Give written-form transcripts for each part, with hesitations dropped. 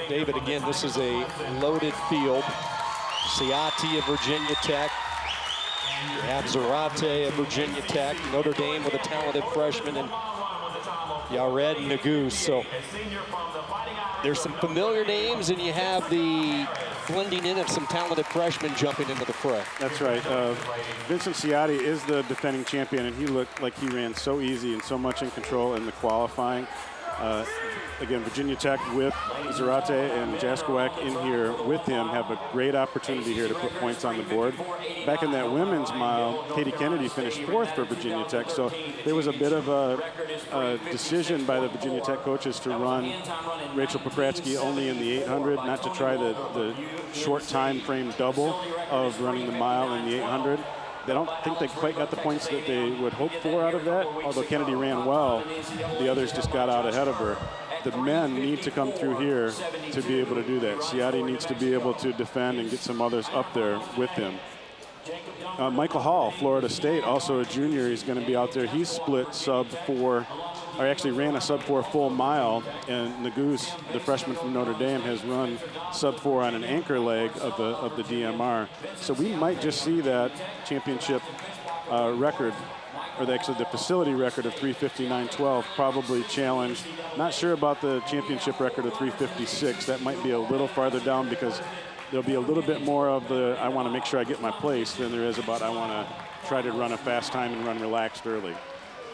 David, again, this is a loaded field. Ciattei of Virginia Tech. You have ZARATE of Virginia Tech. Notre Dame with a talented freshman, and Yared and NUGUSE. So there's some familiar names, and you have the blending in of some talented freshmen jumping into the fray. That's right. Vincent Ciattei is the defending champion, and he looked like he ran so easy and so much in control in the qualifying. Again, Virginia Tech with ZARATE and FISCHBACH in here with him have a great opportunity here to put points on the board. Back in that women's mile, Katie Kennedy finished 4th for Virginia Tech, so there was a bit of a decision by the Virginia Tech coaches to run Rachel Pokratsky only in the 800, not to try the short time frame double of running the mile in the 800. They don't think they quite got the points that they would hope for out of that. Although Kennedy ran well, the others just got out ahead of her. The men need to come through here to be able to do that. Ciattei needs to be able to defend and get some others up there with him. Michael Hall, Florida State, also a junior. He's going to be out there. He's split sub-4, or actually ran a sub-4 full mile, and NUGUSE, the freshman from Notre Dame, has run sub-4 on an anchor leg of the DMR. So we might just see that championship record, or actually the facility record of 3:59.12 probably challenged. Not sure about the championship record of 3:56. That might be a little farther down because there'll be a little bit more of the I want to make sure I get my place than there is about I want to try to run a fast time and run relaxed early.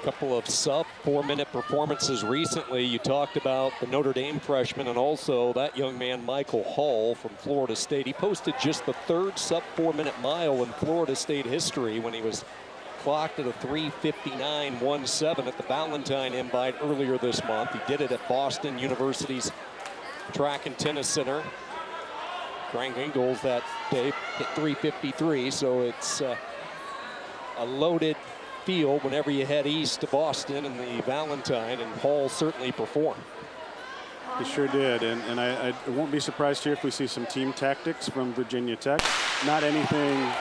Couple of sub-4-minute performances recently. You talked about the Notre Dame freshman and also that young man, Michael Hall from Florida State. He posted just the 3rd sub-4-minute mile in Florida State history when he was clocked at a 3:59.17 at the Valentine Invite earlier this month. He did it at Boston University's Track and Tennis Center. Frank Ingalls that day hit 3:53, so it's a loaded field whenever you head east to Boston and the Valentine, and Hall certainly performed. He sure did, and I won't be surprised here if we see some team tactics from Virginia Tech. Not anything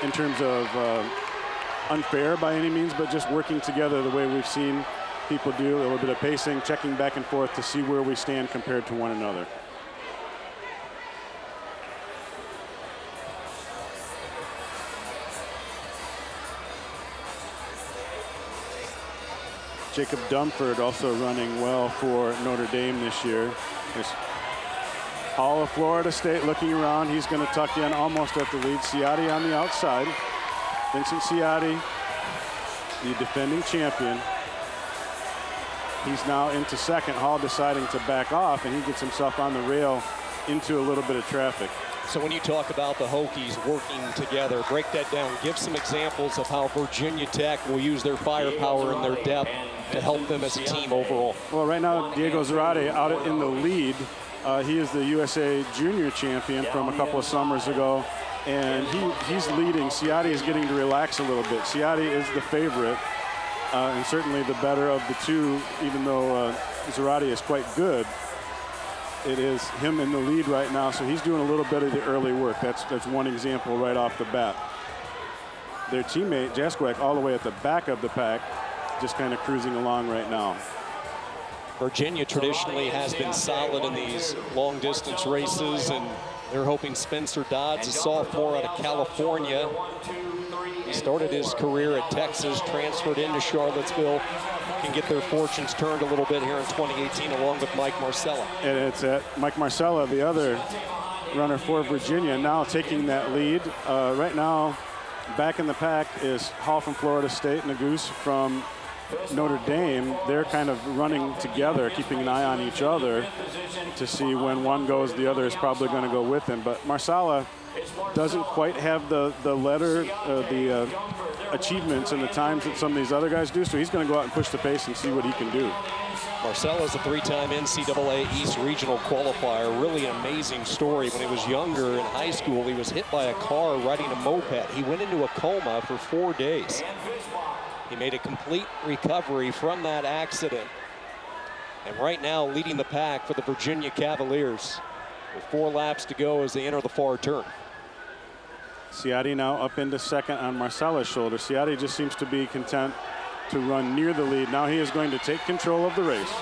in terms of unfair by any means, but just working together the way we've seen people do, a little bit of pacing, checking back and forth to see where we stand compared to one another. Jacob Dumford also running well for Notre Dame this year. There's Hall of Florida State looking around. He's going to tuck in almost at the lead. Ciattei on the outside. Vincent Ciattei, the defending champion. He's now into 2nd. Hall deciding to back off, and he gets himself on the rail into a little bit of traffic. So when you talk about the Hokies working together, break that down. Give some examples of how Virginia Tech will use their firepower and their depth to help them as a team overall. Well, right now, Diego ZARATE out in the lead. He is the USA Junior champion from a couple of summers ago, and he's leading. Ciattei is getting to relax a little bit. Ciattei is the favorite, and certainly the better of the two, even though ZARATE is quite good. It is him in the lead right now, so he's doing a little bit of the early work. That's one example right off the bat. Their teammate, FISCHBACH, all the way at the back of the pack, just kind of cruising along right now. Virginia traditionally has been solid in these long-distance races, and they're hoping Spencer Dodds, a sophomore out of California. He started his career at Texas, transferred into Charlottesville, can get their fortunes turned a little bit here in 2018 along with Mike Marsella. And it's at Mike Marsella, the other runner for Virginia, now taking that lead. Right now, back in the pack is Hall from Florida State, NUGUSE from Notre Dame. They're kind of running together, keeping an eye on each other to see when one goes, the other is probably going to go with him. But Marsella doesn't quite have the achievements and the times that some of these other guys do, so he's going to go out and push the pace and see what he can do. Marsella is a 3-time NCAA East Regional qualifier. Really an amazing story. When he was younger in high school, he was hit by a car riding a moped. He went into a coma for 4 days. He made a complete recovery from that accident. And right now leading the pack for the Virginia Cavaliers with 4 laps to go as they enter the far turn. Ciattei now up into 2nd on Marsella's shoulder. Ciattei just seems to be content to run near the lead. Now he is going to take control of the race.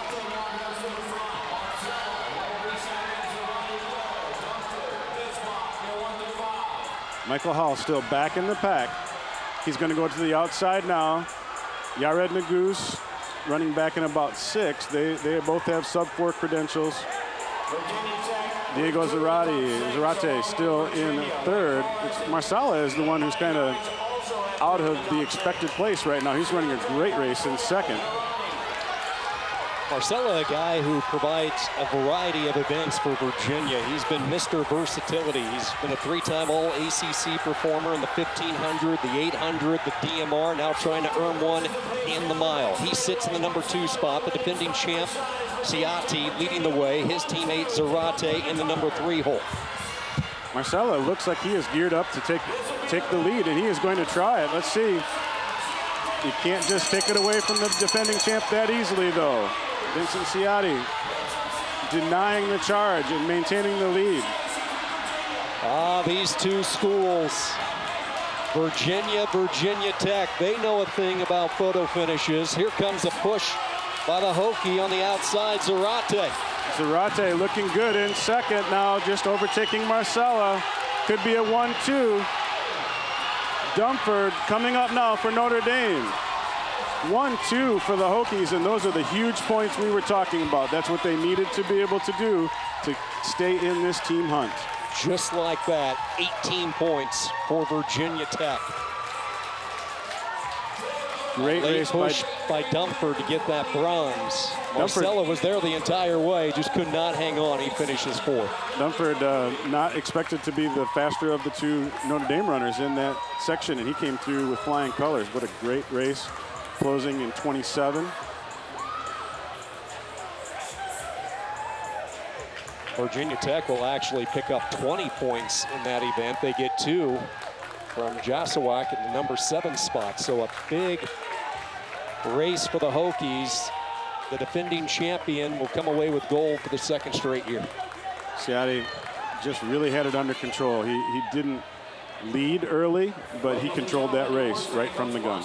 Michael Hall still back in the pack. He's going to go to the outside now. Yared NUGUSE running back in about 6. They both have sub-4 credentials. Diego Zarate still in 3rd. MARSELLA is the one who's kind of out of the expected place right now. He's running a great race in 2nd. MARSELLA, a guy who provides a variety of events for Virginia. He's been Mr. Versatility. He's been a 3-time All-ACC performer in the 1500, the 800, the DMR, now trying to earn one in the mile. He sits in the number 2 spot. The defending champ, Ciattei, leading the way. His teammate, Zarate, in the number 3 hole. MARSELLA looks like he is geared up to take the lead, and he is going to try it. Let's see. You can't just take it away from the defending champ that easily, though. Vincent Ciattei denying the charge and maintaining the lead. These two schools, Virginia Tech, they know a thing about photo finishes. Here comes a push by the Hokie on the outside, Zarate. Zarate looking good in 2nd now, just overtaking MARSELLA. Could be a 1-2. DUMFORD coming up now for Notre Dame. 1-2 for the Hokies, and those are the huge points we were talking about. That's what they needed to be able to do to stay in this team hunt. Just like that, 18 points for Virginia Tech. Great race push by DUMFORD to get that bronze. MARSELLA was there the entire way, just could not hang on. He finishes 4th. DUMFORD not expected to be the faster of the 2 Notre Dame runners in that section, and he came through with flying colors. What a great race, closing in 27. Virginia Tech will actually pick up 20 points in that event. They get 2 from Jasawak in the number 7 spot. So a big race for the Hokies. The defending champion will come away with gold for the 2nd straight year. Ciattei just really had it under control. He didn't lead early, but he controlled that race right from the gun.